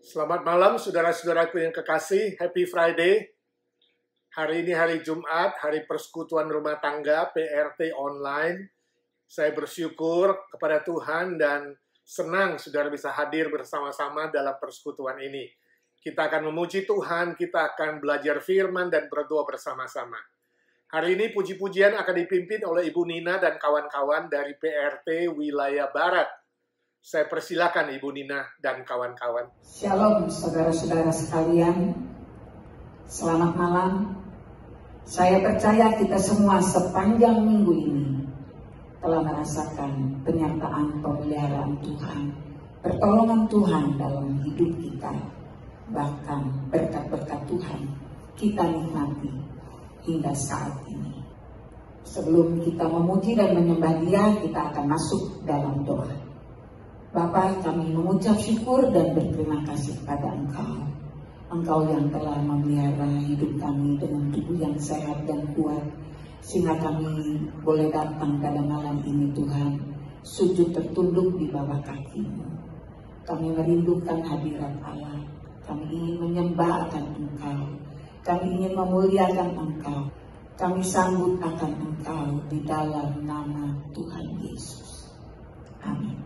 Selamat malam saudara-saudaraku yang kekasih, Happy Friday. Hari ini hari Jumat, hari persekutuan rumah tangga PRT online. Saya bersyukur kepada Tuhan dan senang saudara bisa hadir bersama-sama dalam persekutuan ini. Kita akan memuji Tuhan, kita akan belajar firman dan berdoa bersama-sama. Hari ini puji-pujian akan dipimpin oleh Ibu Nina dan kawan-kawan dari PRT Wilayah Barat. Saya persilakan Ibu Nina dan kawan-kawan. Shalom saudara-saudara sekalian. Selamat malam. Saya percaya kita semua sepanjang minggu ini telah merasakan penyertaan pemeliharaan Tuhan, pertolongan Tuhan dalam hidup kita. Bahkan berkat-berkat Tuhan kita nikmati hingga saat ini. Sebelum kita memuji dan menyembah Dia, kita akan masuk dalam doa. Bapa, kami mengucap syukur dan berterima kasih kepada Engkau. Engkau yang telah memelihara hidup kami dengan tubuh yang sehat dan kuat, sehingga kami boleh datang pada malam ini Tuhan, sujud tertunduk di bawah kaki-Mu. Kami merindukan hadirat Allah, kami ingin menyembah akan Engkau, kami ingin memuliakan Engkau, kami sambut akan Engkau di dalam nama Tuhan Yesus. Amin.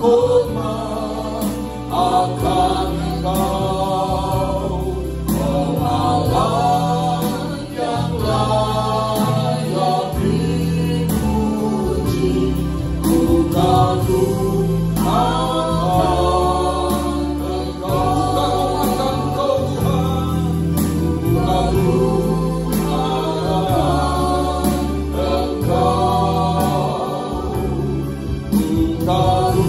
Oh, my. Agar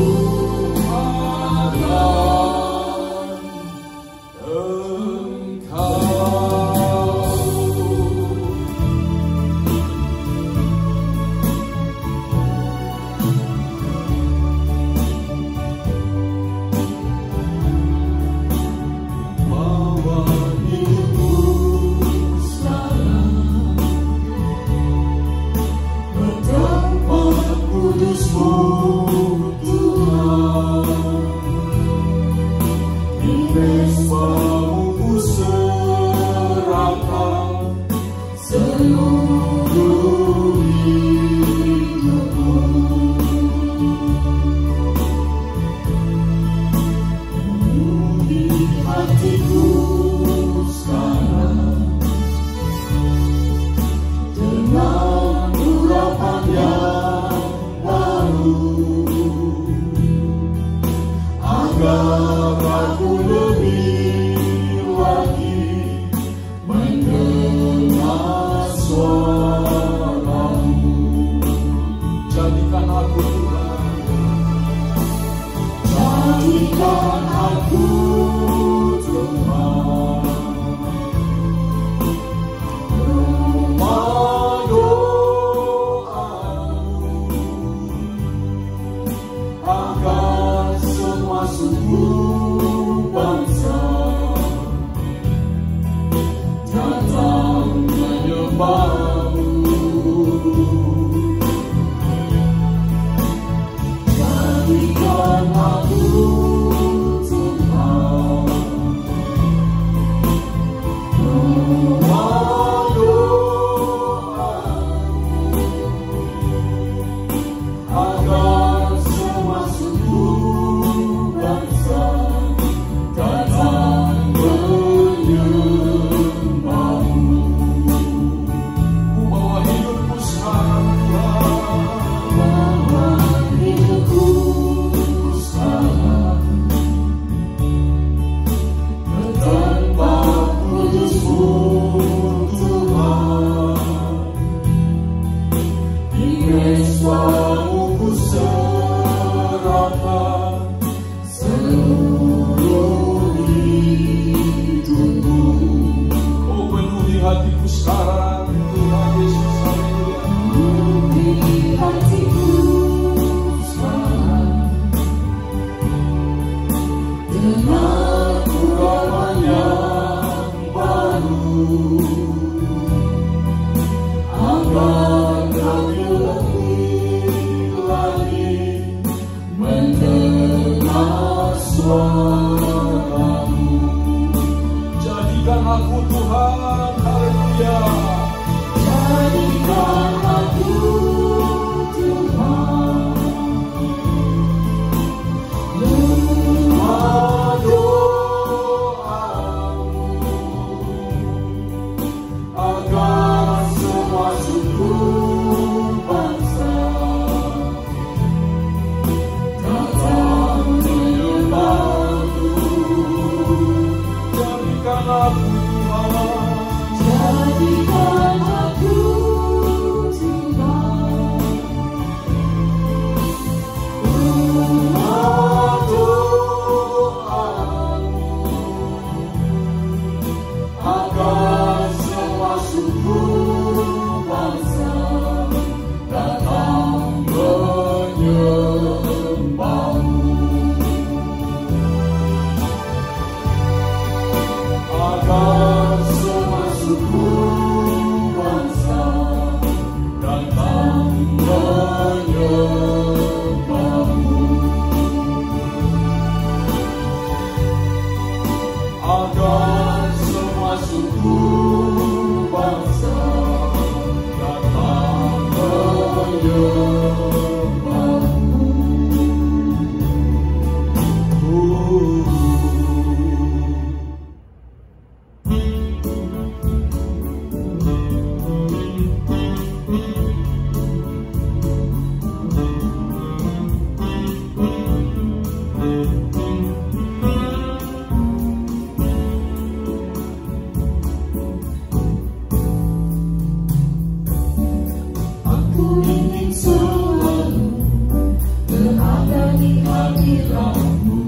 hadiratmu.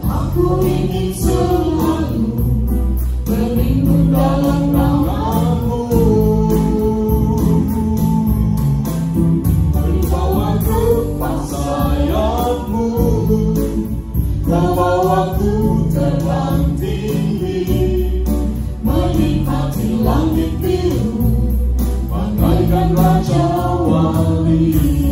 Aku ingin selalu berlindung dalam namamu. Berbawa kepas sayapmu, kau bawaku terbang tinggi, menikmati langit biru, bagaikan raja wali.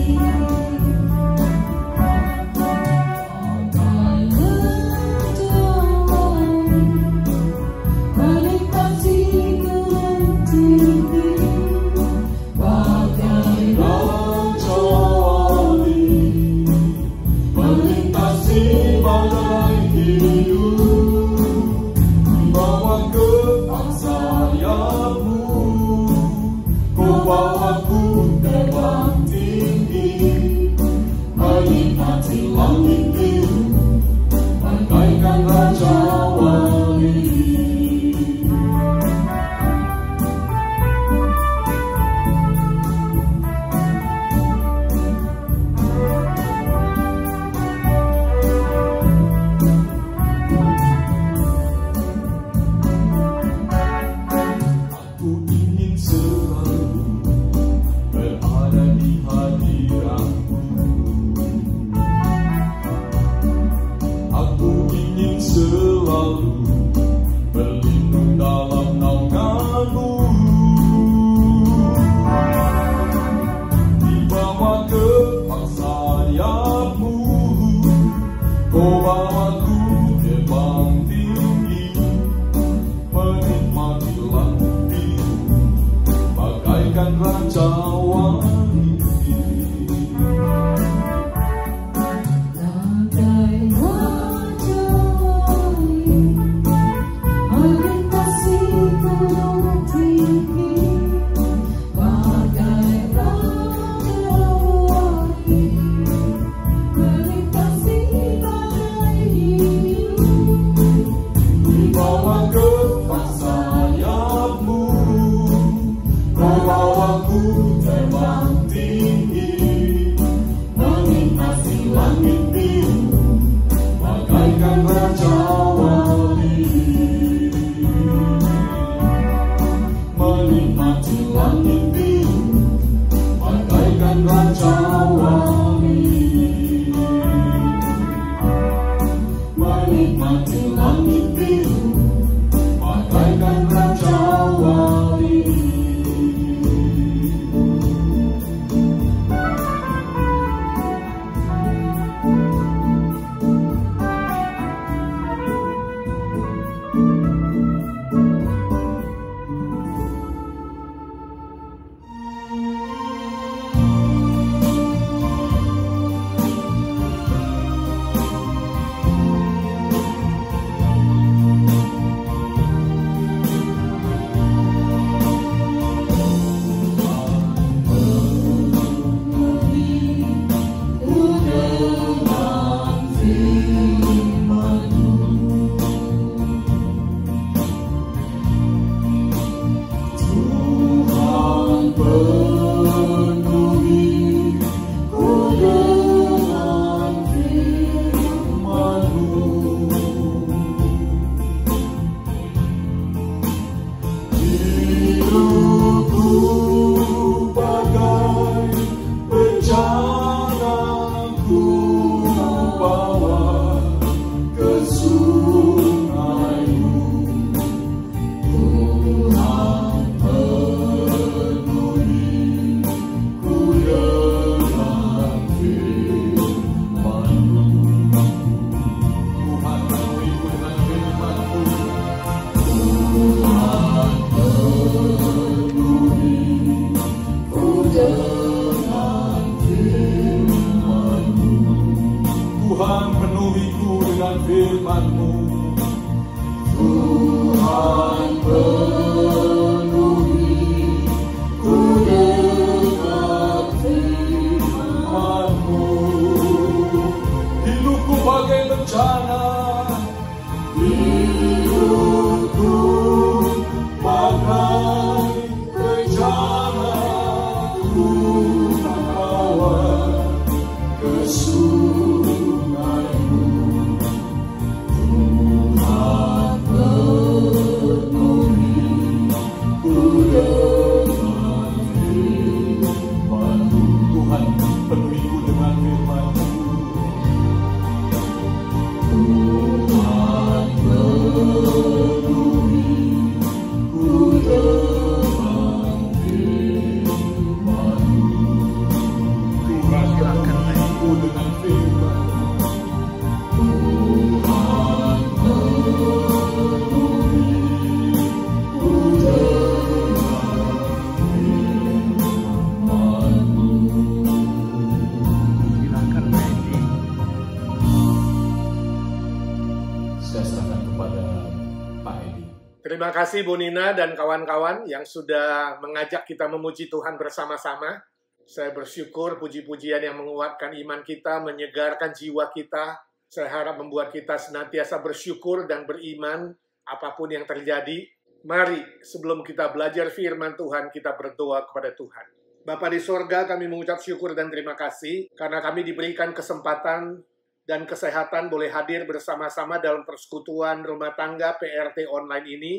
Terima kasih Bu Nina dan kawan-kawan yang sudah mengajak kita memuji Tuhan bersama-sama. Saya bersyukur puji-pujian yang menguatkan iman kita, menyegarkan jiwa kita. Saya harap membuat kita senantiasa bersyukur dan beriman apapun yang terjadi. Mari sebelum kita belajar firman Tuhan, kita berdoa kepada Tuhan. Bapa di sorga, kami mengucap syukur dan terima kasih karena kami diberikan kesempatan dan kesehatan boleh hadir bersama-sama dalam persekutuan rumah tangga PRT online ini.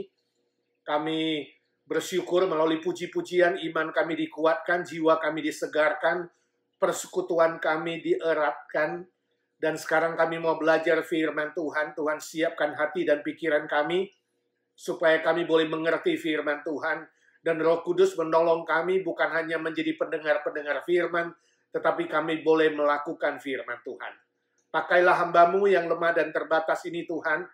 Kami bersyukur melalui puji-pujian iman kami dikuatkan, jiwa kami disegarkan, persekutuan kami dieratkan, dan sekarang kami mau belajar firman Tuhan. Tuhan siapkan hati dan pikiran kami, supaya kami boleh mengerti firman Tuhan, dan Roh Kudus menolong kami bukan hanya menjadi pendengar-pendengar firman, tetapi kami boleh melakukan firman Tuhan. Pakailah hamba-Mu yang lemah dan terbatas ini Tuhan,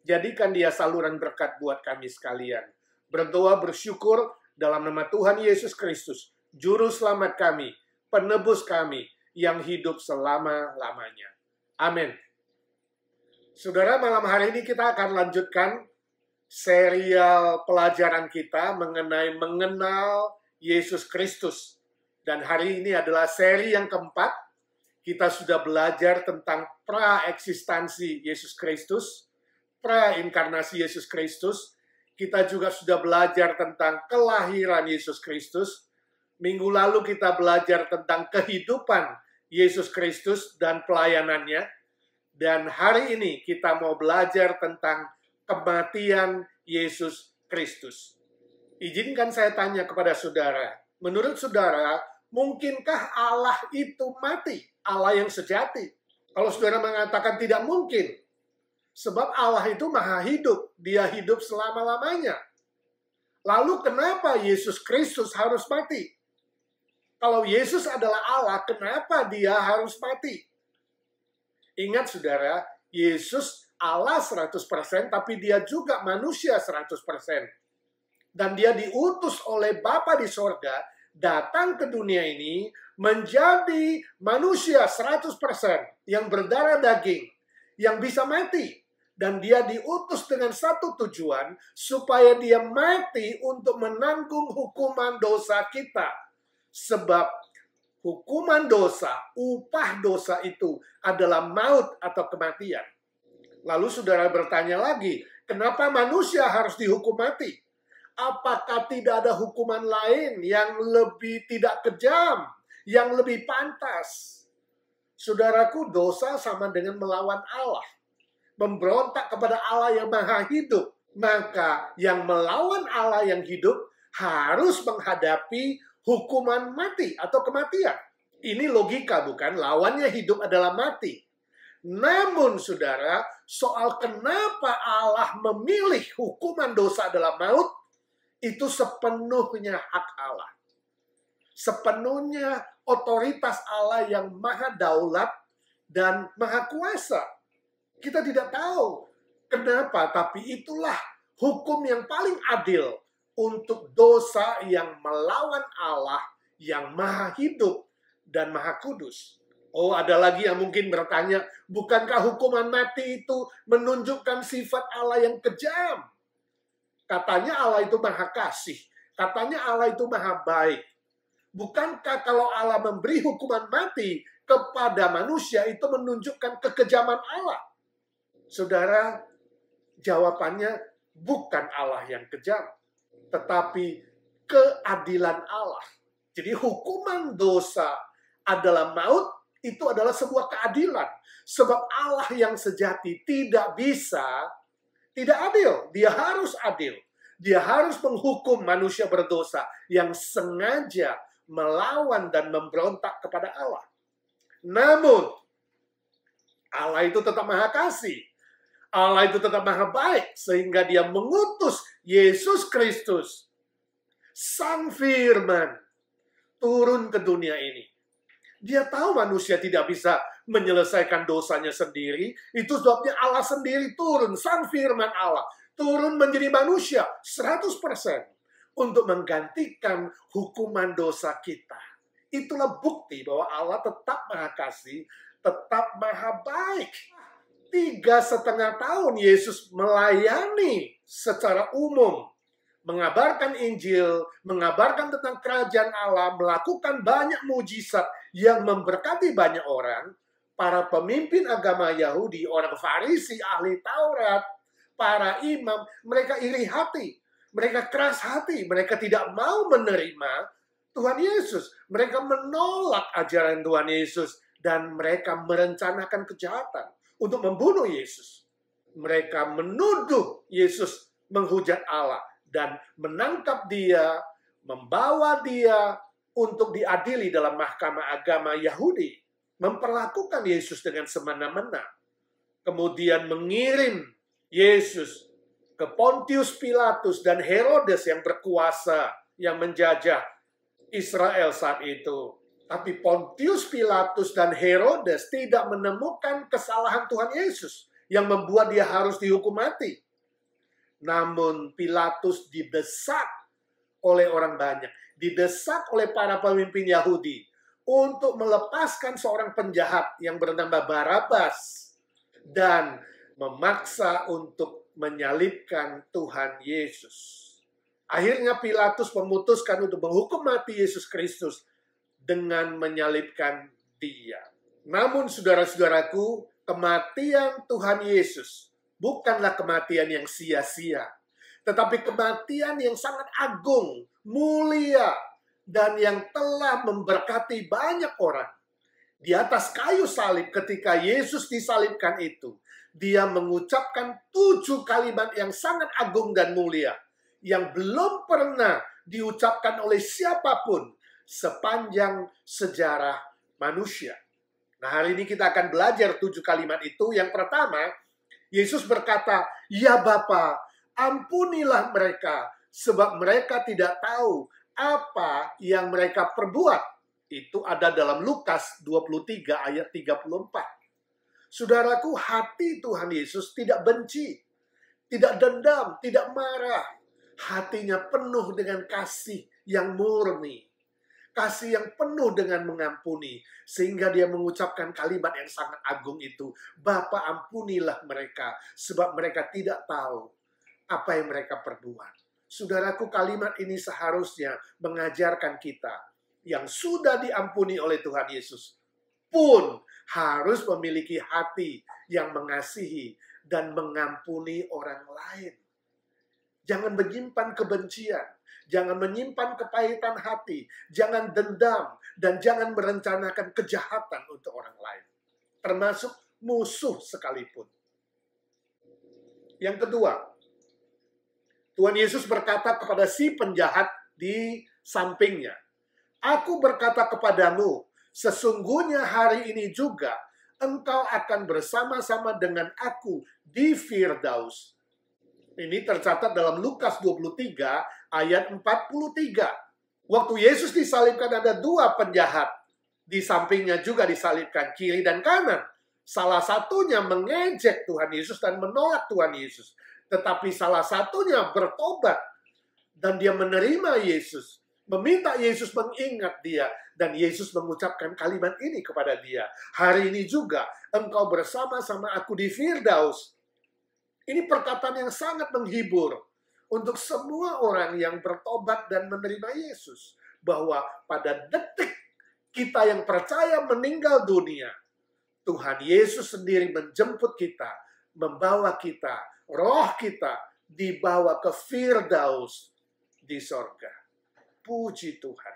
jadikan dia saluran berkat buat kami sekalian. Berdoa bersyukur dalam nama Tuhan Yesus Kristus, Juru Selamat kami, penebus kami yang hidup selama-lamanya. Amin. Saudara, malam hari ini kita akan lanjutkan serial pelajaran kita mengenai mengenal Yesus Kristus. Dan hari ini adalah seri yang keempat. Kita sudah belajar tentang pra-eksistensi Yesus Kristus, pra-inkarnasi Yesus Kristus. Kita juga sudah belajar tentang kelahiran Yesus Kristus. Minggu lalu kita belajar tentang kehidupan Yesus Kristus dan pelayanannya. Dan hari ini kita mau belajar tentang kematian Yesus Kristus. Izinkan saya tanya kepada saudara, menurut saudara, mungkinkah Allah itu mati? Allah yang sejati? Kalau saudara mengatakan tidak mungkin, sebab Allah itu maha hidup, dia hidup selama-lamanya. Lalu kenapa Yesus Kristus harus mati? Kalau Yesus adalah Allah, kenapa dia harus mati? Ingat saudara, Yesus Allah 100%, tapi dia juga manusia 100%. Dan dia diutus oleh Bapa di sorga, datang ke dunia ini, menjadi manusia 100%, yang berdarah daging, yang bisa mati. Dan dia diutus dengan satu tujuan, supaya dia mati untuk menanggung hukuman dosa kita. Sebab hukuman dosa, upah dosa itu adalah maut atau kematian. Lalu saudara bertanya lagi, kenapa manusia harus dihukum mati? Apakah tidak ada hukuman lain yang lebih tidak kejam, yang lebih pantas? Saudaraku, dosa sama dengan melawan Allah. Memberontak kepada Allah yang maha hidup. Maka yang melawan Allah yang hidup harus menghadapi hukuman mati atau kematian. Ini logika bukan? Lawannya hidup adalah mati. Namun saudara, soal kenapa Allah memilih hukuman dosa adalah maut, itu sepenuhnya hak Allah. Sepenuhnya otoritas Allah yang maha daulat dan maha kuasa. Kita tidak tahu kenapa, tapi itulah hukum yang paling adil untuk dosa yang melawan Allah yang maha hidup dan maha kudus. Oh, ada lagi yang mungkin bertanya, bukankah hukuman mati itu menunjukkan sifat Allah yang kejam? Katanya Allah itu maha kasih, katanya Allah itu maha baik. Bukankah kalau Allah memberi hukuman mati kepada manusia itu menunjukkan kekejaman Allah? Saudara, jawabannya bukan Allah yang kejam, tetapi keadilan Allah. Jadi hukuman dosa adalah maut, Itu adalah sebuah keadilan. Sebab Allah yang sejati tidak bisa tidak adil. Dia harus adil. Dia harus menghukum manusia berdosa yang sengaja melawan dan memberontak kepada Allah. Namun, Allah itu tetap Maha Kasih. Allah itu tetap Maha Baik, sehingga dia mengutus Yesus Kristus, Sang Firman, turun ke dunia ini. Dia tahu manusia tidak bisa menyelesaikan dosanya sendiri. Itu sebabnya Allah sendiri turun, Sang Firman Allah, turun menjadi manusia 100% untuk menggantikan hukuman dosa kita. Itulah bukti bahwa Allah tetap Maha Kasih, tetap Maha Baik. 3,5 tahun Yesus melayani secara umum, mengabarkan Injil, mengabarkan tentang kerajaan Allah, melakukan banyak mujizat yang memberkati banyak orang. Para pemimpin agama Yahudi, orang Farisi, ahli Taurat, para imam, mereka iri hati, mereka keras hati, mereka tidak mau menerima Tuhan Yesus. Mereka menolak ajaran Tuhan Yesus dan mereka merencanakan kejahatan untuk membunuh Yesus. Mereka menuduh Yesus menghujat Allah dan menangkap dia, membawa dia untuk diadili dalam mahkamah agama Yahudi, memperlakukan Yesus dengan semena-mena, kemudian mengirim Yesus ke Pontius Pilatus dan Herodes yang berkuasa, yang menjajah Israel saat itu. Tapi Pontius Pilatus dan Herodes tidak menemukan kesalahan Tuhan Yesus yang membuat dia harus dihukum mati. Namun Pilatus didesak oleh orang banyak, didesak oleh para pemimpin Yahudi untuk melepaskan seorang penjahat yang bernama Barabas dan memaksa untuk menyalibkan Tuhan Yesus. Akhirnya Pilatus memutuskan untuk menghukum mati Yesus Kristus dengan menyalibkan dia. Namun saudara-saudaraku, kematian Tuhan Yesus bukanlah kematian yang sia-sia, tetapi kematian yang sangat agung, mulia, dan yang telah memberkati banyak orang. Di atas kayu salib ketika Yesus disalibkan itu, dia mengucapkan 7 kalimat yang sangat agung dan mulia, yang belum pernah diucapkan oleh siapapun sepanjang sejarah manusia. Nah, hari ini kita akan belajar 7 kalimat itu. Yang pertama, Yesus berkata, "Ya Bapa, ampunilah mereka, sebab mereka tidak tahu apa yang mereka perbuat." Itu ada dalam Lukas 23 ayat 34. Saudaraku, hati Tuhan Yesus tidak benci, tidak dendam, tidak marah. Hatinya penuh dengan kasih yang murni, kasih yang penuh dengan mengampuni, sehingga dia mengucapkan kalimat yang sangat agung itu, "Bapa, ampunilah mereka, sebab mereka tidak tahu apa yang mereka perbuat." Saudaraku, kalimat ini seharusnya mengajarkan kita yang sudah diampuni oleh Tuhan Yesus pun harus memiliki hati yang mengasihi dan mengampuni orang lain. Jangan menyimpan kebencian, jangan menyimpan kepahitan hati, jangan dendam, dan jangan merencanakan kejahatan untuk orang lain, termasuk musuh sekalipun. Yang kedua, Tuhan Yesus berkata kepada si penjahat di sampingnya, "Aku berkata kepadamu, sesungguhnya hari ini juga engkau akan bersama-sama dengan aku di Firdaus." Ini tercatat dalam Lukas 23 ayat 43. Waktu Yesus disalibkan ada 2 penjahat. Di sampingnya juga disalibkan, kiri dan kanan. Salah satunya mengejek Tuhan Yesus dan menolak Tuhan Yesus. Tetapi salah satunya bertobat dan dia menerima Yesus, meminta Yesus mengingat dia, dan Yesus mengucapkan kalimat ini kepada dia, "Hari ini juga engkau bersama-sama aku di Firdaus." Ini perkataan yang sangat menghibur untuk semua orang yang bertobat dan menerima Yesus, bahwa pada detik kita yang percaya meninggal dunia, Tuhan Yesus sendiri menjemput kita, membawa kita, roh kita dibawa ke Firdaus di sorga. Puji Tuhan.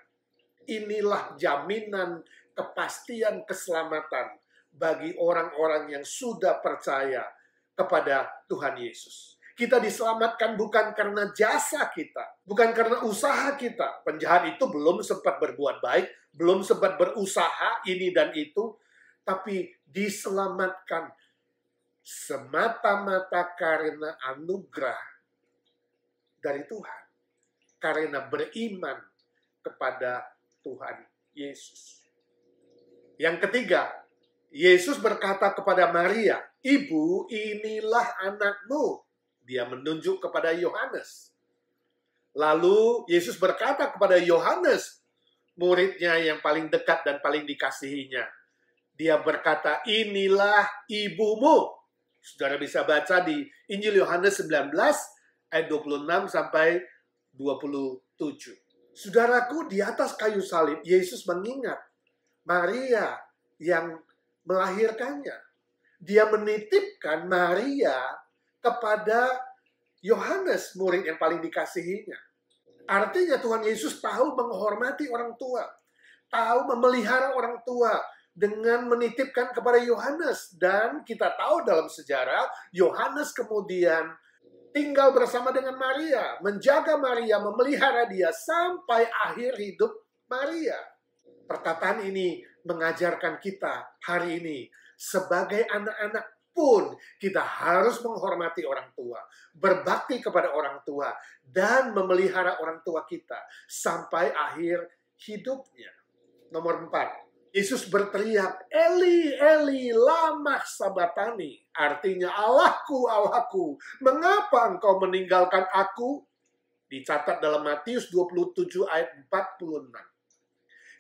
Inilah jaminan kepastian keselamatan bagi orang-orang yang sudah percaya kepada Tuhan Yesus. Kita diselamatkan bukan karena jasa kita, bukan karena usaha kita. Penjahat itu belum sempat berbuat baik, belum sempat berusaha ini dan itu, tapi diselamatkan semata-mata karena anugerah dari Tuhan, karena beriman kepada Tuhan Yesus. Yang ketiga, Yesus berkata kepada Maria, "Ibu, inilah anakmu." Dia menunjuk kepada Yohanes. Lalu Yesus berkata kepada Yohanes, muridnya yang paling dekat dan paling dikasihinya. Dia berkata, "Inilah ibumu." Saudara bisa baca di Injil Yohanes 19 ayat 26 sampai 27. Saudaraku, di atas kayu salib Yesus mengingat Maria yang melahirkannya. Dia menitipkan Maria kepada Yohanes, murid yang paling dikasihinya. Artinya Tuhan Yesus tahu menghormati orang tua, tahu memelihara orang tua dengan menitipkan kepada Yohanes. Dan kita tahu dalam sejarah, Yohanes kemudian tinggal bersama dengan Maria, menjaga Maria, memelihara dia sampai akhir hidup Maria. Perkataan ini mengajarkan kita hari ini, sebagai anak-anak pun kita harus menghormati orang tua, berbakti kepada orang tua, dan memelihara orang tua kita sampai akhir hidupnya. Nomor 4, Yesus berteriak, "Eli, Eli, lama sabatani." Artinya, "Allahku, Allahku, mengapa engkau meninggalkan aku?" Dicatat dalam Matius 27 ayat 46.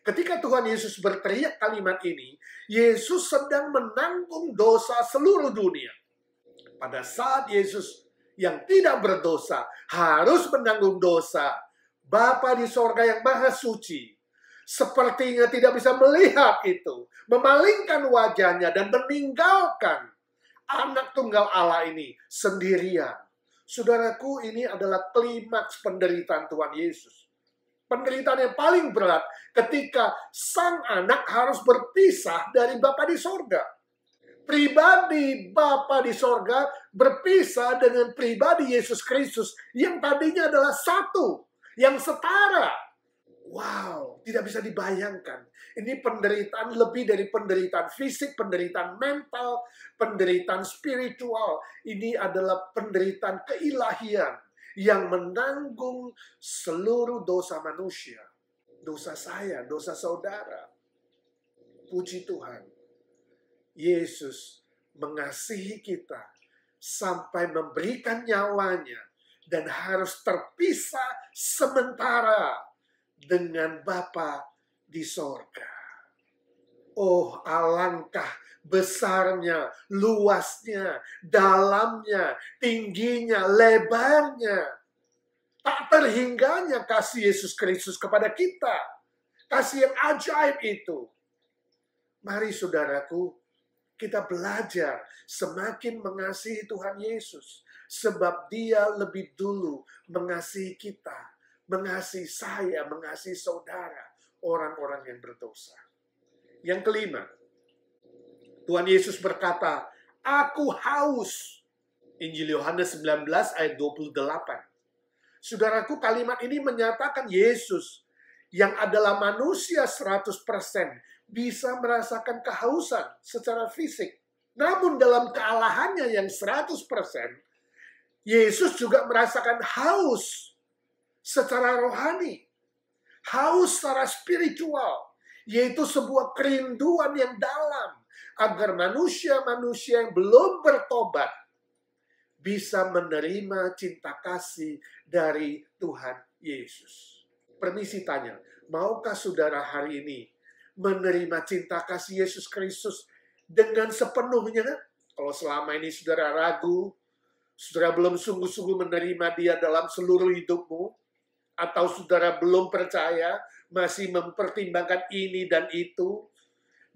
Ketika Tuhan Yesus berteriak kalimat ini, Yesus sedang menanggung dosa seluruh dunia. Pada saat Yesus yang tidak berdosa harus menanggung dosa, Bapa di sorga yang maha suci sepertinya tidak bisa melihat itu, memalingkan wajahnya dan meninggalkan anak tunggal Allah ini sendirian. Saudaraku, ini adalah klimaks penderitaan Tuhan Yesus. Penderitaan yang paling berat ketika sang anak harus berpisah dari Bapa di sorga. Pribadi Bapa di sorga berpisah dengan pribadi Yesus Kristus yang tadinya adalah satu, yang setara. Wow, tidak bisa dibayangkan. Ini penderitaan lebih dari penderitaan fisik, penderitaan mental, penderitaan spiritual. Ini adalah penderitaan keilahian yang menanggung seluruh dosa manusia. Dosa saya, dosa saudara. Puji Tuhan. Yesus mengasihi kita sampai memberikan nyawanya dan harus terpisah sementara dengan Bapa di sorga. Oh, alangkah besarnya, luasnya, dalamnya, tingginya, lebarnya. Tak terhingganya kasih Yesus Kristus kepada kita. Kasih yang ajaib itu. Mari saudaraku, kita belajar semakin mengasihi Tuhan Yesus. Sebab dia lebih dulu mengasihi kita. Mengasihi saya, mengasihi saudara, orang-orang yang berdosa. Yang kelima, Tuhan Yesus berkata, "Aku haus." Injil Yohanes 19 ayat 28. Saudaraku, kalimat ini menyatakan Yesus yang adalah manusia 100% bisa merasakan kehausan secara fisik. Namun dalam kealahannya yang 100%, Yesus juga merasakan haus secara rohani. Haus secara spiritual. Yaitu sebuah kerinduan yang dalam agar manusia-manusia yang belum bertobat bisa menerima cinta kasih dari Tuhan Yesus. Permisi tanya, maukah saudara hari ini menerima cinta kasih Yesus Kristus dengan sepenuhnya? Kalau selama ini saudara ragu, saudara belum sungguh-sungguh menerima dia dalam seluruh hidupmu, atau saudara belum percaya, masih mempertimbangkan ini dan itu,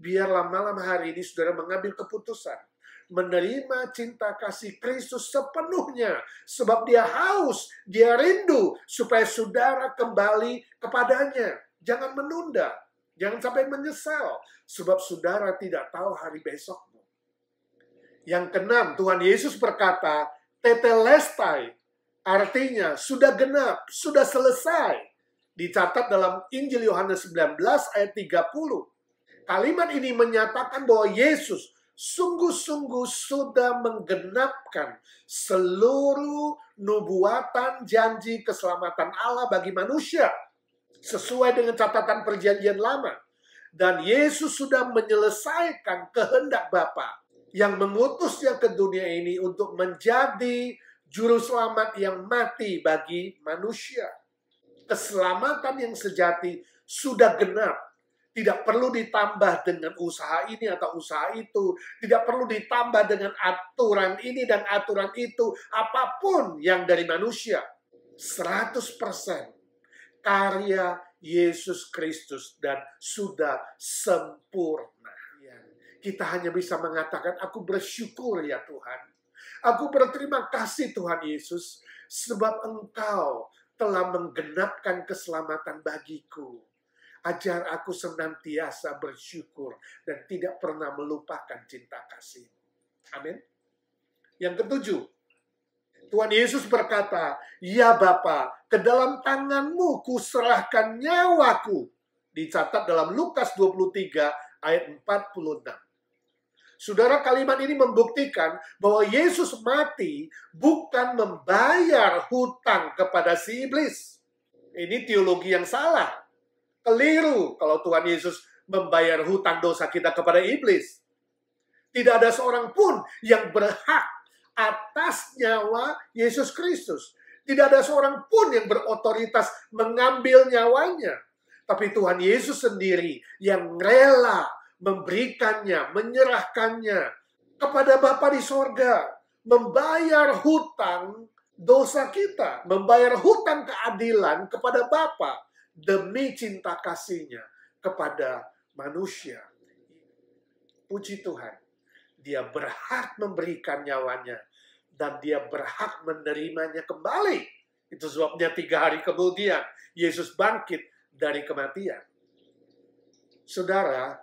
biarlah malam hari ini saudara mengambil keputusan menerima cinta kasih Kristus sepenuhnya, sebab dia haus, dia rindu supaya saudara kembali kepadanya. Jangan menunda. Jangan sampai menyesal, sebab saudara tidak tahu hari besokmu. Yang keenam, Tuhan Yesus berkata, tetelestai, artinya sudah genap, sudah selesai. Dicatat dalam Injil Yohanes 19 ayat 30. Kalimat ini menyatakan bahwa Yesus sungguh-sungguh sudah menggenapkan seluruh nubuatan janji keselamatan Allah bagi manusia sesuai dengan catatan perjanjian lama. Dan Yesus sudah menyelesaikan kehendak Bapa yang mengutusnya ke dunia ini untuk menjadi juru selamat yang mati bagi manusia. Keselamatan yang sejati sudah genap. Tidak perlu ditambah dengan usaha ini atau usaha itu. Tidak perlu ditambah dengan aturan ini dan aturan itu. Apapun yang dari manusia. 100% karya Yesus Kristus dan sudah sempurna. Kita hanya bisa mengatakan, aku bersyukur ya Tuhan. Aku berterima kasih Tuhan Yesus. Sebab Engkau telah menggenapkan keselamatan bagiku. Ajar aku senantiasa bersyukur dan tidak pernah melupakan cinta kasih. Amin. Yang ketujuh, Tuhan Yesus berkata, ya Bapa, ke dalam tanganmu kuserahkan nyawaku. Dicatat dalam Lukas 23 ayat 46. Saudara, kalimat ini membuktikan bahwa Yesus mati bukan membayar hutang kepada si iblis. Ini teologi yang salah. Keliru kalau Tuhan Yesus membayar hutang dosa kita kepada iblis. Tidak ada seorang pun yang berhak atas nyawa Yesus Kristus. Tidak ada seorang pun yang berotoritas mengambil nyawanya. Tapi Tuhan Yesus sendiri yang rela memberikannya, menyerahkannya kepada Bapa di sorga. Membayar hutang dosa kita. Membayar hutang keadilan kepada Bapa. Demi cinta kasihnya kepada manusia. Puji Tuhan. Dia berhak memberikan nyawanya. Dan dia berhak menerimanya kembali. Itu sebabnya 3 hari kemudian Yesus bangkit dari kematian. Saudara,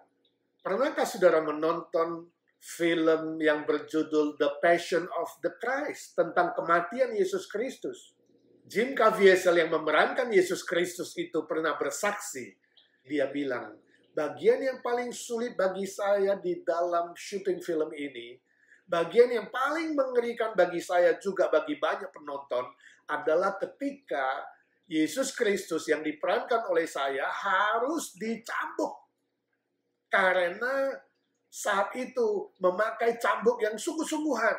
pernahkah saudara menonton film yang berjudul The Passion of the Christ? Tentang kematian Yesus Kristus. Jim Caviezel yang memerankan Yesus Kristus itu pernah bersaksi. Dia bilang, bagian yang paling sulit bagi saya di dalam syuting film ini, bagian yang paling mengerikan bagi saya juga bagi banyak penonton, adalah ketika Yesus Kristus yang diperankan oleh saya harus dicambuk. Karena saat itu memakai cambuk yang sungguh-sungguhan.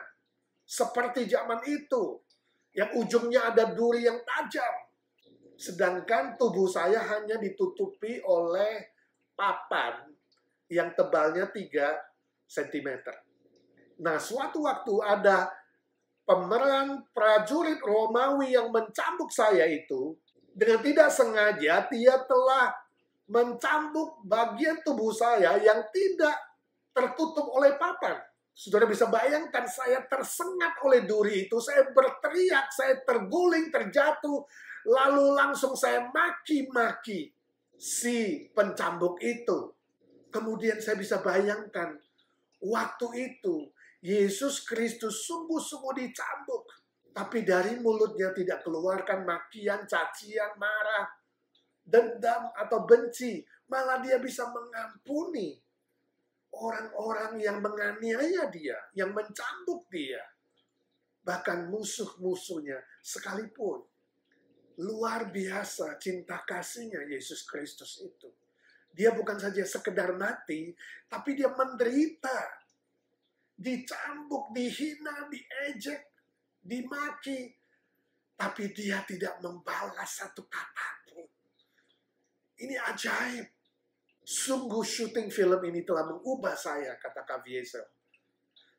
Seperti zaman itu. Yang ujungnya ada duri yang tajam. Sedangkan tubuh saya hanya ditutupi oleh papan yang tebalnya 3 cm. Nah, suatu waktu ada pemeran prajurit Romawi yang mencambuk saya itu. Dengan tidak sengaja, dia telah mencambuk bagian tubuh saya yang tidak tertutup oleh papan. Saudara bisa bayangkan saya tersengat oleh duri itu, saya berteriak, saya terguling, terjatuh, lalu langsung saya maki-maki si pencambuk itu. Kemudian saya bisa bayangkan, waktu itu Yesus Kristus sungguh-sungguh dicambuk. Tapi dari mulutnya tidak keluarkan makian, cacian, marah, dendam, atau benci. Malah dia bisa mengampuni orang-orang yang menganiaya dia, yang mencambuk dia. Bahkan musuh-musuhnya sekalipun. Luar biasa cinta kasihnya Yesus Kristus itu. Dia bukan saja sekedar mati, tapi dia menderita. Dicambuk, dihina, diejek, dimaki. Tapi dia tidak membalas satu kata pun. Ini ajaib. Sungguh syuting film ini telah mengubah saya, kata Caviezel.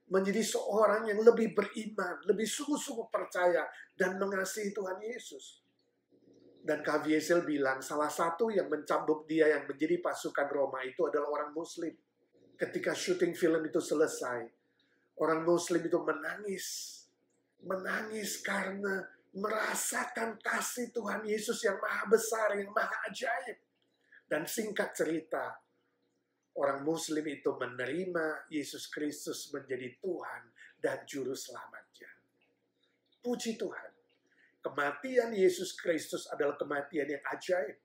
Menjadi seorang yang lebih beriman, lebih sungguh-sungguh percaya, dan mengasihi Tuhan Yesus. Dan Caviezel bilang, salah satu yang mencambuk dia yang menjadi pasukan Roma itu adalah orang Muslim. Ketika syuting film itu selesai, orang Muslim itu menangis. Menangis karena merasakan kasih Tuhan Yesus yang maha besar, yang maha ajaib. Dan singkat cerita, orang Muslim itu menerima Yesus Kristus menjadi Tuhan dan Juru Selamatnya. Puji Tuhan. Kematian Yesus Kristus adalah kematian yang ajaib.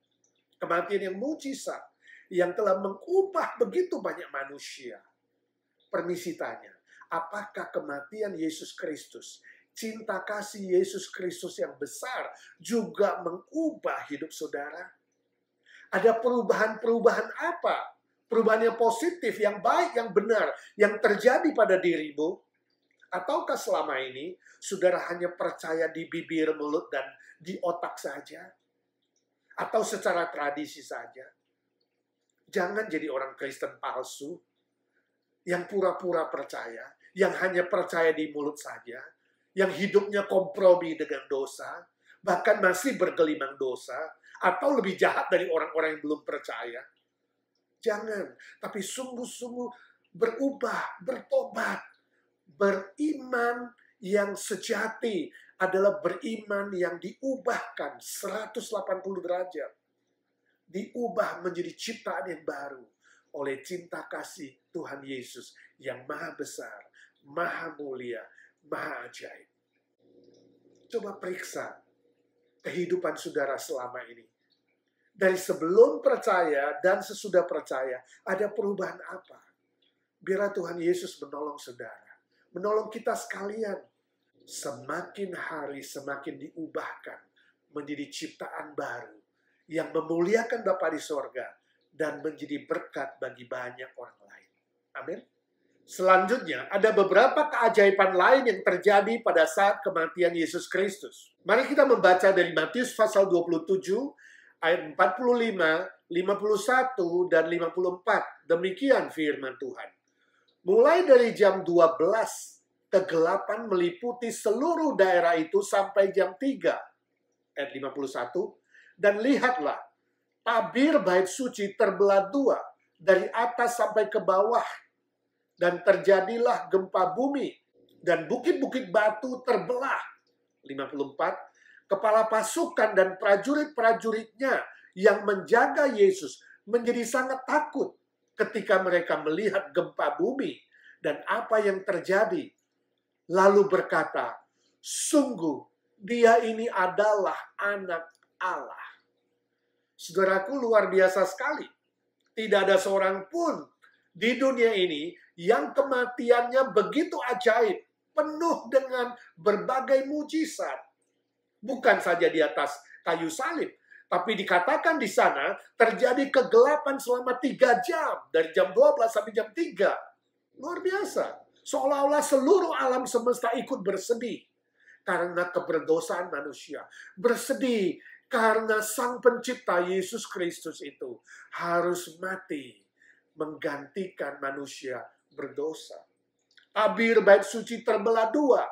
Kematian yang mujizat. Yang telah mengubah begitu banyak manusia. Permisi tanya, apakah kematian Yesus Kristus, cinta kasih Yesus Kristus yang besar juga mengubah hidup saudara? Ada perubahan-perubahan apa? Perubahan yang positif, yang baik, yang benar, yang terjadi pada dirimu? Ataukah selama ini saudara hanya percaya di bibir, mulut, dan di otak saja? Atau secara tradisi saja? Jangan jadi orang Kristen palsu, yang pura-pura percaya, yang hanya percaya di mulut saja, yang hidupnya kompromi dengan dosa, bahkan masih bergelimang dosa, atau lebih jahat dari orang-orang yang belum percaya. Jangan, tapi sungguh-sungguh berubah, bertobat. Beriman yang sejati adalah beriman yang diubahkan 180 derajat. Diubah menjadi ciptaan yang baru oleh cinta kasih Tuhan Yesus yang maha besar, maha mulia, maha ajaib. Coba periksa kehidupan saudara selama ini. Dari sebelum percaya dan sesudah percaya, ada perubahan apa? Biarlah Tuhan Yesus menolong saudara, menolong kita sekalian. Semakin hari semakin diubahkan menjadi ciptaan baru yang memuliakan Bapa di sorga dan menjadi berkat bagi banyak orang lain. Amin. Selanjutnya, ada beberapa keajaiban lain yang terjadi pada saat kematian Yesus Kristus. Mari kita membaca dari Matius pasal 27, ayat 45, 51, dan 54. Demikian firman Tuhan. Mulai dari jam 12, kegelapan meliputi seluruh daerah itu sampai jam 3. Ayat 51. Dan lihatlah, tabir bait suci terbelah dua, dari atas sampai ke bawah. Dan terjadilah gempa bumi, dan bukit-bukit batu terbelah. 54. Kepala pasukan dan prajurit-prajuritnya yang menjaga Yesus menjadi sangat takut ketika mereka melihat gempa bumi dan apa yang terjadi. Lalu berkata, sungguh dia ini adalah anak Allah. Saudaraku, luar biasa sekali. Tidak ada seorang pun di dunia ini yang kematiannya begitu ajaib, penuh dengan berbagai mujizat. Bukan saja di atas kayu salib, tapi dikatakan di sana terjadi kegelapan selama 3 jam, dari jam 12 sampai jam 3. Luar biasa. Seolah-olah seluruh alam semesta ikut bersedih karena keberdosaan manusia. Bersedih karena Sang Pencipta Yesus Kristus itu harus mati menggantikan manusia berdosa. Tabir bait suci terbelah dua.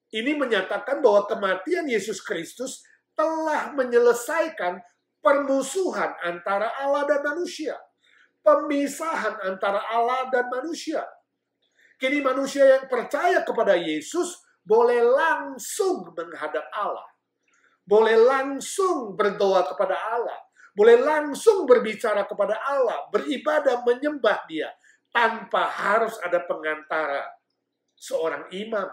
Ini menyatakan bahwa kematian Yesus Kristus telah menyelesaikan permusuhan antara Allah dan manusia. Pemisahan antara Allah dan manusia. Kini manusia yang percaya kepada Yesus boleh langsung menghadap Allah. Boleh langsung berdoa kepada Allah. Boleh langsung berbicara kepada Allah. Beribadah menyembah Dia. Tanpa harus ada pengantara. Seorang imam.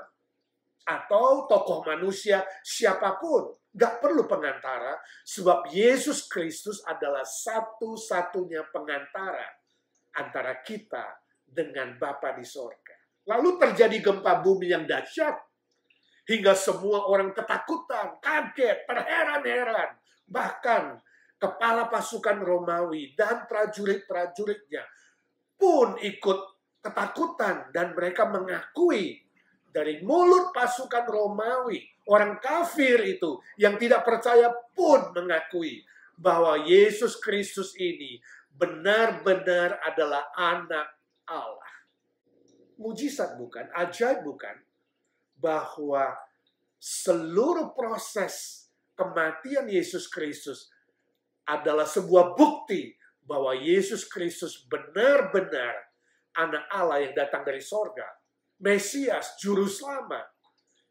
Atau tokoh manusia siapapun. Gak perlu pengantara. Sebab Yesus Kristus adalah satu-satunya pengantara. Antara kita dengan Bapa di sorga. Lalu terjadi gempa bumi yang dahsyat. Hingga semua orang ketakutan, kaget, terheran-heran. Bahkan kepala pasukan Romawi dan prajurit-prajuritnya pun ikut ketakutan. Dan mereka mengakui dari mulut pasukan Romawi, orang kafir itu yang tidak percaya pun mengakui bahwa Yesus Kristus ini benar-benar adalah anak Allah. Mujizat bukan? Ajaib bukan? Bahwa seluruh proses kematian Yesus Kristus adalah sebuah bukti bahwa Yesus Kristus benar-benar anak Allah yang datang dari sorga. Mesias, Juru Selamat,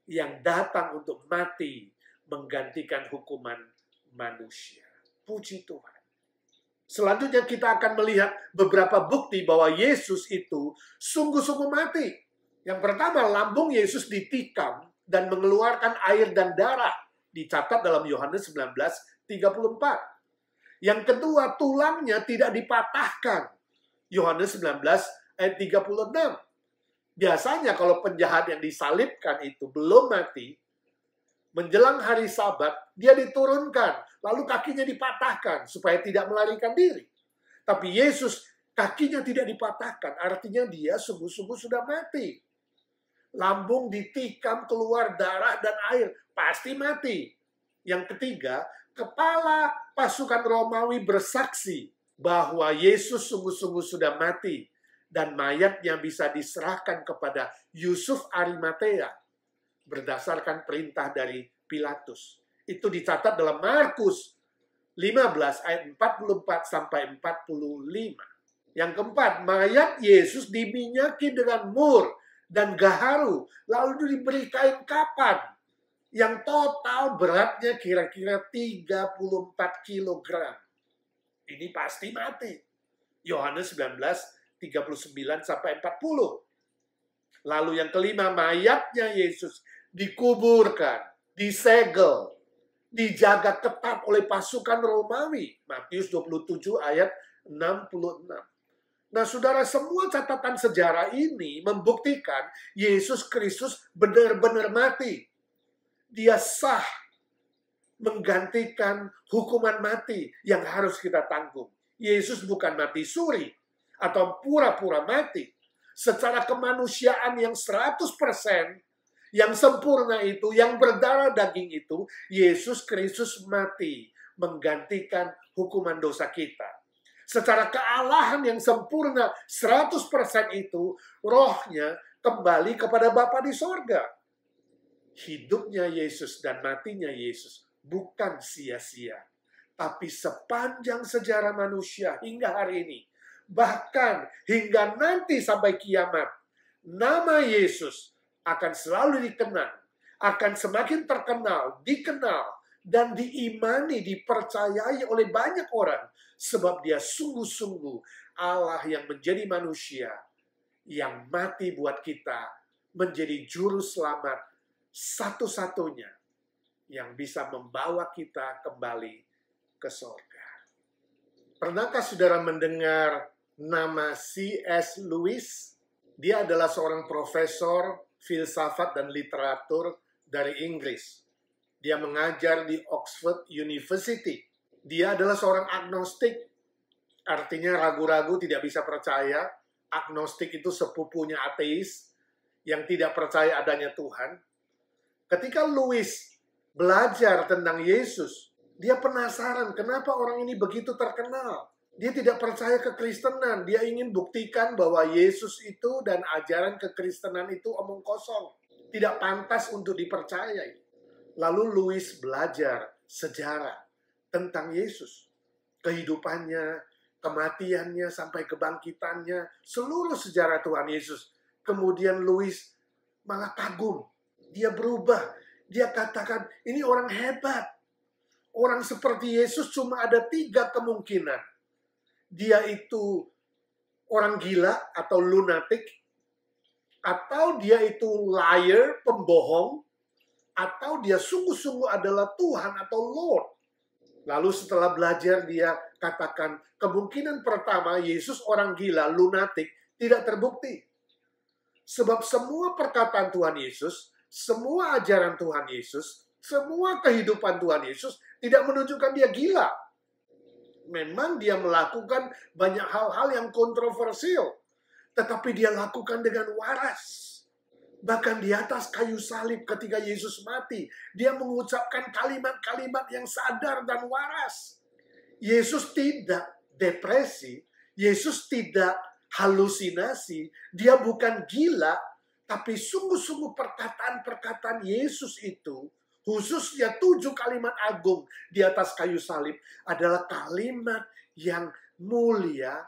yang datang untuk mati menggantikan hukuman manusia. Puji Tuhan. Selanjutnya kita akan melihat beberapa bukti bahwa Yesus itu sungguh-sungguh mati. Yang pertama, lambung Yesus ditikam dan mengeluarkan air dan darah. Dicatat dalam Yohanes 19:34. Yang kedua, tulangnya tidak dipatahkan. Yohanes 19 ayat 36. Biasanya kalau penjahat yang disalibkan itu belum mati, menjelang hari Sabat, dia diturunkan, lalu kakinya dipatahkan supaya tidak melarikan diri. Tapi Yesus, kakinya tidak dipatahkan, artinya dia sungguh-sungguh sudah mati. Lambung ditikam, keluar darah dan air, pasti mati. Yang ketiga, kepala pasukan Romawi bersaksi bahwa Yesus sungguh-sungguh sudah mati dan mayatnya bisa diserahkan kepada Yusuf Arimatea berdasarkan perintah dari Pilatus. Itu dicatat dalam Markus 15 ayat 44 sampai 45. Yang keempat, mayat Yesus diminyaki dengan mur dan gaharu, lalu diberi kain kapan yang total beratnya kira-kira 34 kilogram. Ini pasti mati. Yohanes 19:39 sampai 40. Lalu yang kelima, mayatnya Yesus dikuburkan, disegel, dijaga ketat oleh pasukan Romawi. Matius 27 ayat 66. Nah, saudara, semua catatan sejarah ini membuktikan Yesus Kristus benar-benar mati. Dia sah menggantikan hukuman mati yang harus kita tanggung. Yesus bukan mati suri atau pura-pura mati. Secara kemanusiaan yang 100%, yang sempurna itu, yang berdarah daging itu, Yesus Kristus mati menggantikan hukuman dosa kita. Secara kealahan yang sempurna 100% itu, rohnya kembali kepada Bapa di sorga. Hidupnya Yesus dan matinya Yesus bukan sia-sia. Tapi sepanjang sejarah manusia hingga hari ini, bahkan hingga nanti sampai kiamat, nama Yesus akan selalu dikenang, akan semakin terkenal, dikenal, dan diimani, dipercayai oleh banyak orang. Sebab dia sungguh-sungguh Allah yang menjadi manusia, yang mati buat kita, menjadi juru selamat satu-satunya yang bisa membawa kita kembali ke surga. Pernahkah saudara mendengar nama C.S. Lewis? Dia adalah seorang profesor filsafat dan literatur dari Inggris. Dia mengajar di Oxford University. Dia adalah seorang agnostik, artinya ragu-ragu, tidak bisa percaya. Agnostik itu sepupunya ateis yang tidak percaya adanya Tuhan. Ketika Lewis belajar tentang Yesus, dia penasaran kenapa orang ini begitu terkenal. Dia tidak percaya kekristenan. Dia ingin buktikan bahwa Yesus itu dan ajaran kekristenan itu omong kosong. Tidak pantas untuk dipercayai. Lalu Lewis belajar sejarah tentang Yesus. Kehidupannya, kematiannya, sampai kebangkitannya. Seluruh sejarah Tuhan Yesus. Kemudian Lewis malah kagum. Dia berubah. Dia katakan, ini orang hebat. Orang seperti Yesus cuma ada 3 kemungkinan. Dia itu orang gila atau lunatik, atau dia itu liar, pembohong, atau dia sungguh-sungguh adalah Tuhan atau Lord. Lalu setelah belajar dia katakan, kemungkinan pertama Yesus orang gila, lunatik, tidak terbukti. Sebab semua perkataan Tuhan Yesus, semua ajaran Tuhan Yesus, semua kehidupan Tuhan Yesus tidak menunjukkan dia gila. Memang dia melakukan banyak hal-hal yang kontroversial, tetapi dia lakukan dengan waras. Bahkan di atas kayu salib ketika Yesus mati, dia mengucapkan kalimat-kalimat yang sadar dan waras. Yesus tidak depresi, Yesus tidak halusinasi, dia bukan gila, tapi sungguh-sungguh perkataan-perkataan Yesus itu, khususnya 7 kalimat agung di atas kayu salib, adalah kalimat yang mulia,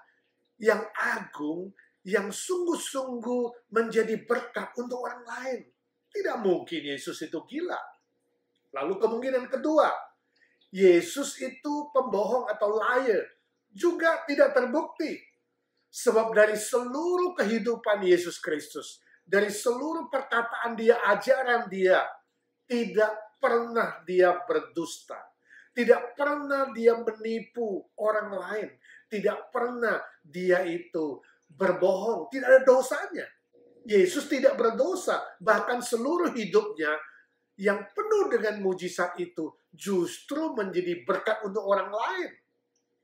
yang agung, yang sungguh-sungguh menjadi berkat untuk orang lain. Tidak mungkin Yesus itu gila. Lalu kemungkinan kedua, Yesus itu pembohong atau liar. juga tidak terbukti. Sebab dari seluruh kehidupan Yesus Kristus, dari seluruh perkataan dia, ajaran dia, tidak pernah dia berdusta. Tidak pernah dia menipu orang lain. Tidak pernah dia itu berbohong. Tidak ada dosanya. Yesus tidak berdosa. Bahkan seluruh hidupnya yang penuh dengan mujizat itu justru menjadi berkat untuk orang lain.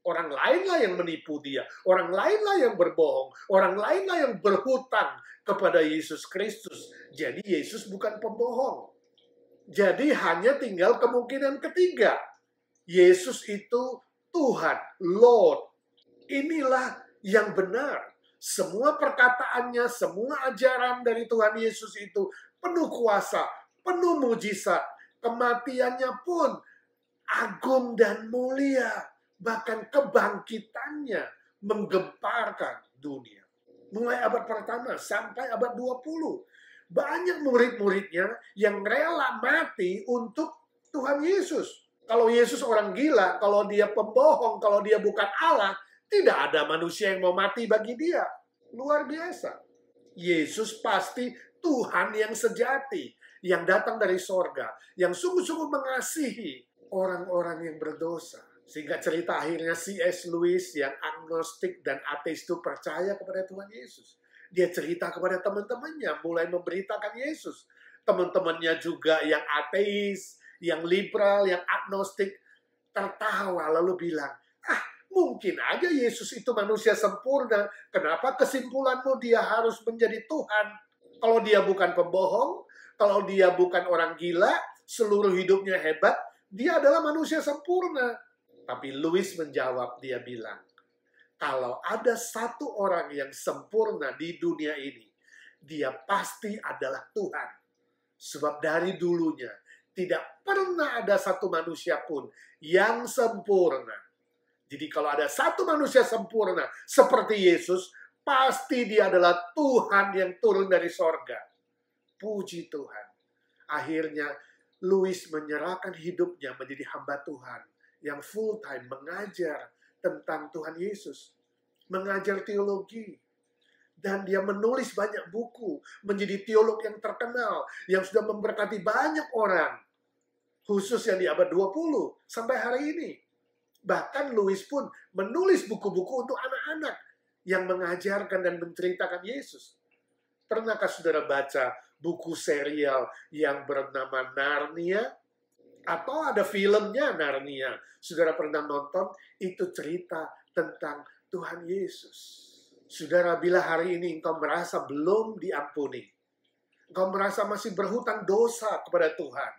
Orang lainlah yang menipu dia. Orang lainlah yang berbohong. Orang lainlah yang berhutang kepada Yesus Kristus. Jadi Yesus bukan pembohong. Jadi hanya tinggal kemungkinan ketiga. Yesus itu Tuhan, Lord. Inilah yang benar. Semua perkataannya, semua ajaran dari Tuhan Yesus itu penuh kuasa, penuh mujizat. Kematiannya pun agung dan mulia. Bahkan kebangkitannya menggemparkan dunia. Mulai abad pertama sampai abad 20. Banyak murid-muridnya yang rela mati untuk Tuhan Yesus. Kalau Yesus orang gila, kalau dia pembohong, kalau dia bukan Allah, tidak ada manusia yang mau mati bagi dia. Luar biasa. Yesus pasti Tuhan yang sejati, yang datang dari sorga, yang sungguh-sungguh mengasihi orang-orang yang berdosa. Sehingga cerita akhirnya C.S. Lewis yang agnostik dan ateis itu percaya kepada Tuhan Yesus. Dia cerita kepada teman-temannya, mulai memberitakan Yesus. Teman-temannya juga yang ateis, yang liberal, yang agnostik, tertawa lalu bilang, mungkin aja Yesus itu manusia sempurna. Kenapa kesimpulanmu dia harus menjadi Tuhan? Kalau dia bukan pembohong, kalau dia bukan orang gila, seluruh hidupnya hebat, dia adalah manusia sempurna. Tapi Lewis menjawab, dia bilang, kalau ada satu orang yang sempurna di dunia ini, dia pasti adalah Tuhan. Sebab dari dulunya, tidak pernah ada satu manusia pun yang sempurna. Jadi kalau ada satu manusia sempurna seperti Yesus, pasti dia adalah Tuhan yang turun dari sorga. Puji Tuhan. Akhirnya, Lewis menyerahkan hidupnya menjadi hamba Tuhan yang full time mengajar tentang Tuhan Yesus, mengajar teologi, dan dia menulis banyak buku, menjadi teolog yang terkenal, yang sudah memberkati banyak orang, khusus yang di abad 20 sampai hari ini. Bahkan Lewis pun menulis buku-buku untuk anak-anak yang mengajarkan dan menceritakan Yesus. Pernahkah saudara baca buku serial yang bernama Narnia? Atau ada filmnya Narnia. Saudara pernah nonton? Itu cerita tentang Tuhan Yesus. Saudara, bila hari ini engkau merasa belum diampuni, engkau merasa masih berhutang dosa kepada Tuhan,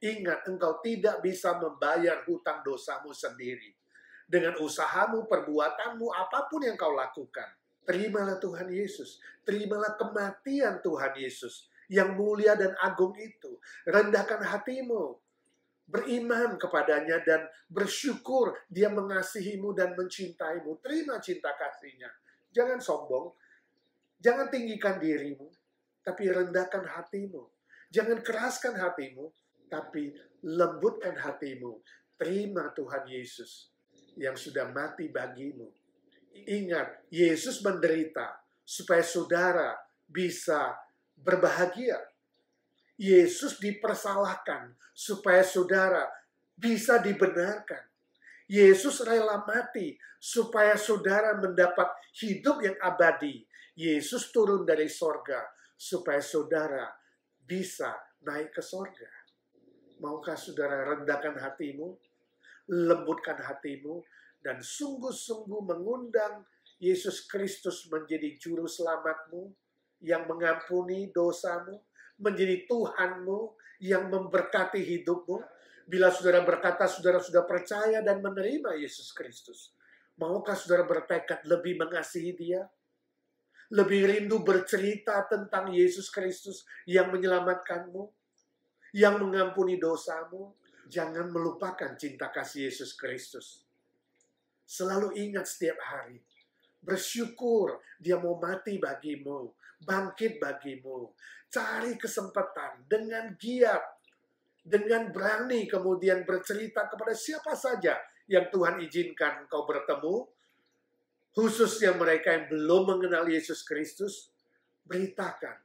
ingat, engkau tidak bisa membayar hutang dosamu sendiri. Dengan usahamu, perbuatanmu, apapun yang kau lakukan. Terimalah Tuhan Yesus. Terimalah kematian Tuhan Yesus yang mulia dan agung itu. Rendahkan hatimu. Beriman kepadanya dan bersyukur dia mengasihimu dan mencintaimu. Terima cinta kasihnya. Jangan sombong. Jangan tinggikan dirimu. Tapi rendahkan hatimu. Jangan keraskan hatimu. Tapi lembutkan hatimu. Terima Tuhan Yesus yang sudah mati bagimu. Ingat, Yesus menderita supaya saudara bisa berbahagia. Yesus dipersalahkan supaya saudara bisa dibenarkan. Yesus rela mati supaya saudara mendapat hidup yang abadi. Yesus turun dari sorga supaya saudara bisa naik ke sorga. Maukah saudara rendahkan hatimu, lembutkan hatimu, dan sungguh-sungguh mengundang Yesus Kristus menjadi juru selamatmu yang mengampuni dosamu, menjadi Tuhanmu yang memberkati hidupmu. Bila saudara berkata saudara sudah percaya dan menerima Yesus Kristus, maukah saudara bertekad lebih mengasihi Dia? Lebih rindu bercerita tentang Yesus Kristus yang menyelamatkanmu, yang mengampuni dosamu? Jangan melupakan cinta kasih Yesus Kristus. Selalu ingat setiap hari. Bersyukur Dia mau mati bagimu, bangkit bagimu. Cari kesempatan dengan giat, dengan berani kemudian bercerita kepada siapa saja yang Tuhan izinkan engkau bertemu. khususnya mereka yang belum mengenal Yesus Kristus, beritakan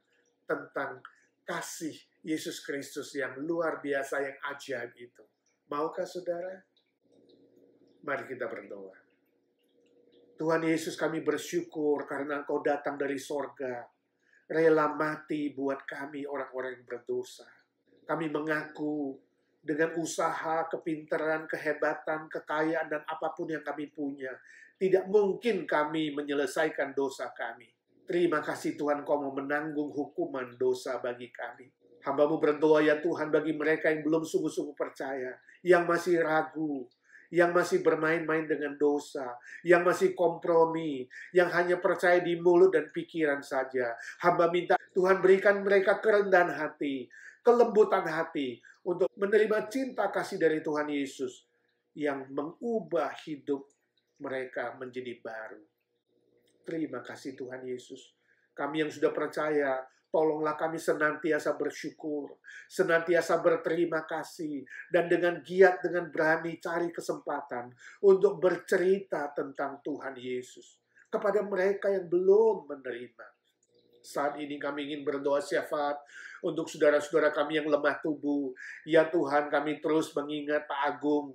tentang kasih Yesus Kristus yang luar biasa, yang ajaib itu. Maukah saudara? Mari kita berdoa. Tuhan Yesus, kami bersyukur karena Engkau datang dari sorga, rela mati buat kami orang-orang yang berdosa. Kami mengaku dengan usaha, kepintaran, kehebatan, kekayaan, dan apapun yang kami punya, tidak mungkin kami menyelesaikan dosa kami. Terima kasih Tuhan, Kau mau menanggung hukuman dosa bagi kami. Hamba-Mu berdoa ya Tuhan, bagi mereka yang belum sungguh-sungguh percaya, yang masih ragu, yang masih bermain-main dengan dosa, yang masih kompromi, yang hanya percaya di mulut dan pikiran saja. Hamba minta Tuhan berikan mereka kerendahan hati, kelembutan hati, untuk menerima cinta kasih dari Tuhan Yesus, yang mengubah hidup mereka menjadi baru. Terima kasih Tuhan Yesus. Kami yang sudah percaya, tolonglah kami senantiasa bersyukur, senantiasa berterima kasih, dan dengan giat, dengan berani cari kesempatan untuk bercerita tentang Tuhan Yesus kepada mereka yang belum menerima. Saat ini kami ingin berdoa syafaat untuk saudara-saudara kami yang lemah tubuh. Ya Tuhan, kami terus mengingat Pak Agung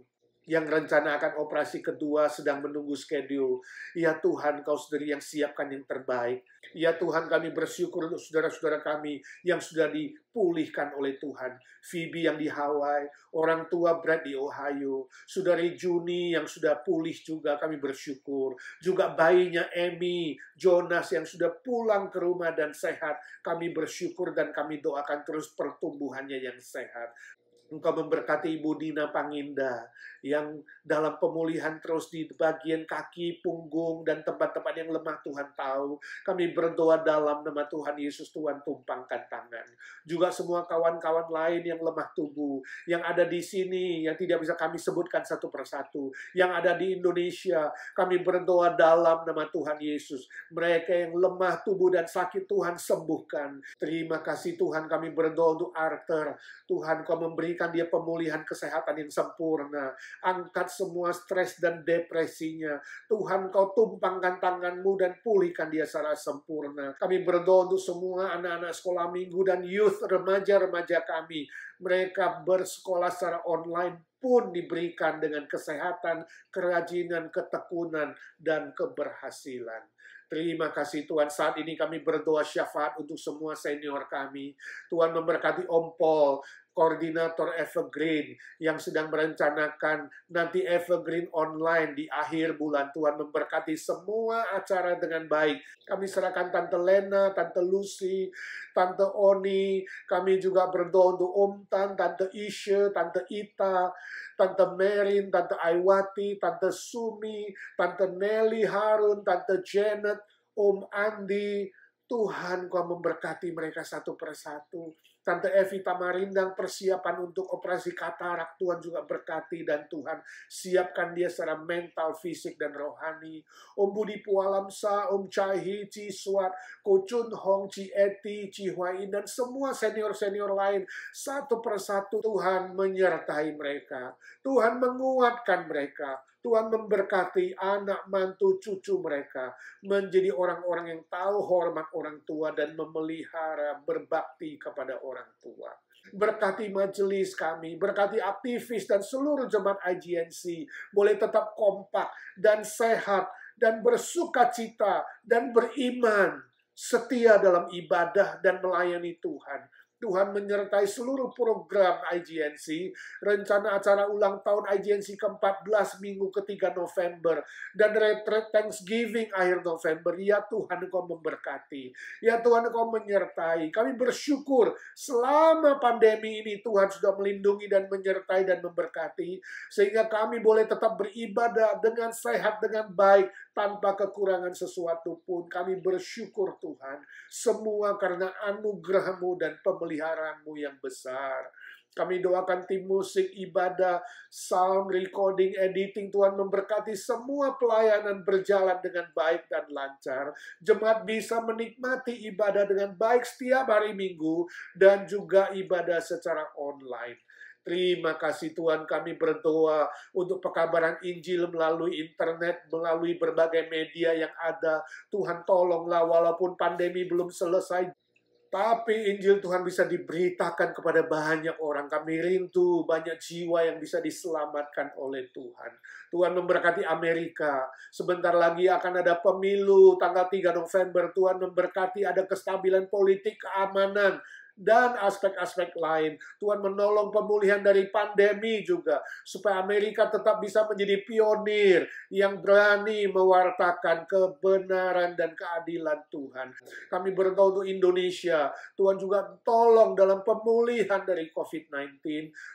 yang rencana akan operasi kedua sedang menunggu schedule. Ya Tuhan, Kau sendiri yang siapkan yang terbaik. Ya Tuhan, kami bersyukur untuk saudara-saudara kami yang sudah dipulihkan oleh Tuhan. Phoebe yang di Hawaii, orang tua Brad di Ohio, saudari Juni yang sudah pulih juga, kami bersyukur. Juga bayinya Amy, Jonas yang sudah pulang ke rumah dan sehat, kami bersyukur dan kami doakan terus pertumbuhannya yang sehat. Engkau memberkati Ibu Dina Panginda yang dalam pemulihan terus di bagian kaki, punggung, dan tempat-tempat yang lemah Tuhan tahu. Kami berdoa dalam nama Tuhan Yesus, Tuhan tumpangkan tangan. Juga semua kawan-kawan lain yang lemah tubuh, yang ada di sini, yang tidak bisa kami sebutkan satu persatu, yang ada di Indonesia, kami berdoa dalam nama Tuhan Yesus. Mereka yang lemah tubuh dan sakit, Tuhan sembuhkan. Terima kasih Tuhan, kami berdoa untuk Arthur. Tuhan, Kau memberikan dia pemulihan kesehatan yang sempurna. Angkat semua stres dan depresinya. Tuhan, Kau tumpangkan tangan-Mu dan pulihkan dia secara sempurna. Kami berdoa untuk semua anak-anak sekolah minggu dan youth, remaja-remaja kami. Mereka bersekolah secara online pun diberikan dengan kesehatan, kerajinan, ketekunan, dan keberhasilan. Terima kasih Tuhan, saat ini kami berdoa syafaat untuk semua senior kami. Tuhan memberkati Om Paul, koordinator Evergreen yang sedang merencanakan nanti Evergreen online di akhir bulan. Tuhan memberkati semua acara dengan baik. Kami serahkan Tante Lena, Tante Lucy, Tante Oni. Kami juga berdoa untuk Om Tan, Tante Isha, Tante Ita, Tante Merin, Tante Aiwati, Tante Sumi, Tante Nelly Harun, Tante Janet, Om Andi. Tuhan, Kau memberkati mereka satu persatu. Tante Evi Tamarindang persiapan untuk operasi katarak, Tuhan juga berkati, dan Tuhan siapkan dia secara mental, fisik, dan rohani. Om Budi Pualamsa, Om Chai Ci Swat, Ko Chun Hong, Ci Eti, Ci Huain, dan semua senior-senior lain, satu persatu Tuhan menyertai mereka. Tuhan menguatkan mereka. Tuhan memberkati anak, mantu, cucu mereka menjadi orang-orang yang tahu hormat orang tua dan memelihara, berbakti kepada orang tua. Berkati majelis kami, berkati aktivis dan seluruh jemaat IGNC boleh tetap kompak dan sehat dan bersukacita dan beriman, setia dalam ibadah dan melayani Tuhan. Tuhan menyertai seluruh program IGNC, rencana acara ulang tahun IGNC ke-14 minggu ke-3 November, dan retreat Thanksgiving akhir November. Ya Tuhan, Engkau memberkati. Ya Tuhan, Engkau menyertai. Kami bersyukur selama pandemi ini Tuhan sudah melindungi dan menyertai dan memberkati, sehingga kami boleh tetap beribadah dengan sehat, dengan baik, tanpa kekurangan sesuatu pun. Kami bersyukur Tuhan, semua karena anugerah-Mu dan pemeliharaanmu yang besar. Kami doakan tim musik, ibadah, sound, recording, editing. Tuhan memberkati semua pelayanan berjalan dengan baik dan lancar. Jemaat bisa menikmati ibadah dengan baik setiap hari Minggu dan juga ibadah secara online. Terima kasih Tuhan, kami berdoa untuk pekabaran Injil melalui internet, melalui berbagai media yang ada. Tuhan tolonglah walaupun pandemi belum selesai, tapi Injil Tuhan bisa diberitakan kepada banyak orang. Kami rindu banyak jiwa yang bisa diselamatkan oleh Tuhan. Tuhan memberkati Amerika. Sebentar lagi akan ada pemilu tanggal 3 November. Tuhan memberkati ada kestabilan politik, keamanan, dan aspek-aspek lain. Tuhan menolong pemulihan dari pandemi juga, supaya Amerika tetap bisa menjadi pionir yang berani mewartakan kebenaran dan keadilan Tuhan. Kami berdoa untuk Indonesia. Tuhan juga tolong dalam pemulihan dari COVID-19.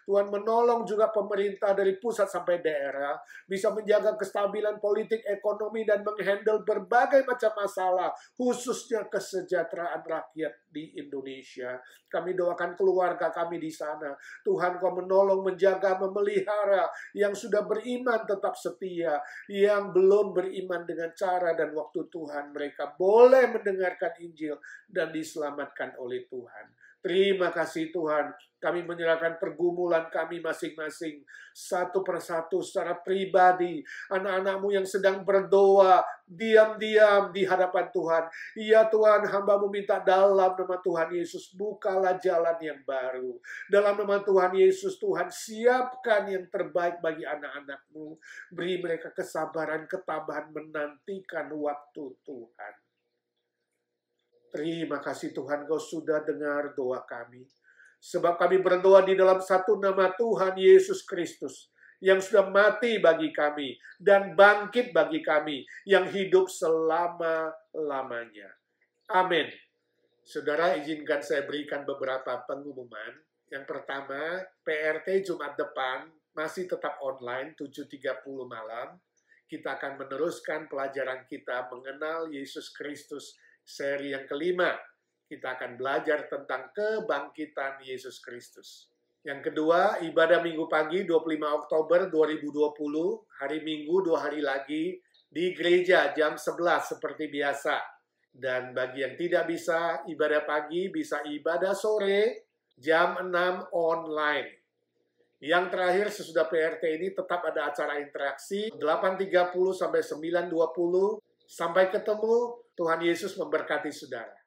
Tuhan menolong juga pemerintah dari pusat sampai daerah, bisa menjaga kestabilan politik, ekonomi, dan menghandle berbagai macam masalah, khususnya kesejahteraan rakyat di Indonesia. Kami doakan keluarga kami di sana. Tuhan, Kau menolong, menjaga, memelihara yang sudah beriman tetap setia, yang belum beriman dengan cara dan waktu Tuhan, mereka boleh mendengarkan Injil dan diselamatkan oleh Tuhan. Terima kasih Tuhan, kami menyerahkan pergumulan kami masing-masing, satu persatu secara pribadi. Anak-anak-Mu yang sedang berdoa, diam-diam di hadapan Tuhan. Ya Tuhan, hamba-Mu minta dalam nama Tuhan Yesus, bukalah jalan yang baru. Dalam nama Tuhan Yesus, Tuhan siapkan yang terbaik bagi anak-anak-Mu. Beri mereka kesabaran, ketabahan menantikan waktu Tuhan. Terima kasih Tuhan, Kau sudah dengar doa kami. Sebab kami berdoa di dalam satu nama Tuhan Yesus Kristus, yang sudah mati bagi kami dan bangkit bagi kami, yang hidup selama-lamanya. Amin. Saudara, izinkan saya berikan beberapa pengumuman. Yang pertama, PRT Jumat depan masih tetap online 7.30 malam. Kita akan meneruskan pelajaran kita mengenal Yesus Kristus, seri yang kelima. Kita akan belajar tentang kebangkitan Yesus Kristus. Yang kedua, ibadah Minggu pagi 25 Oktober 2020, hari Minggu 2 hari lagi, di gereja jam 11 seperti biasa. Dan bagi yang tidak bisa ibadah pagi, bisa ibadah sore jam 6 online. Yang terakhir, sesudah PRT ini tetap ada acara interaksi 8.30 sampai 9.20. Sampai ketemu, Tuhan Yesus memberkati saudara.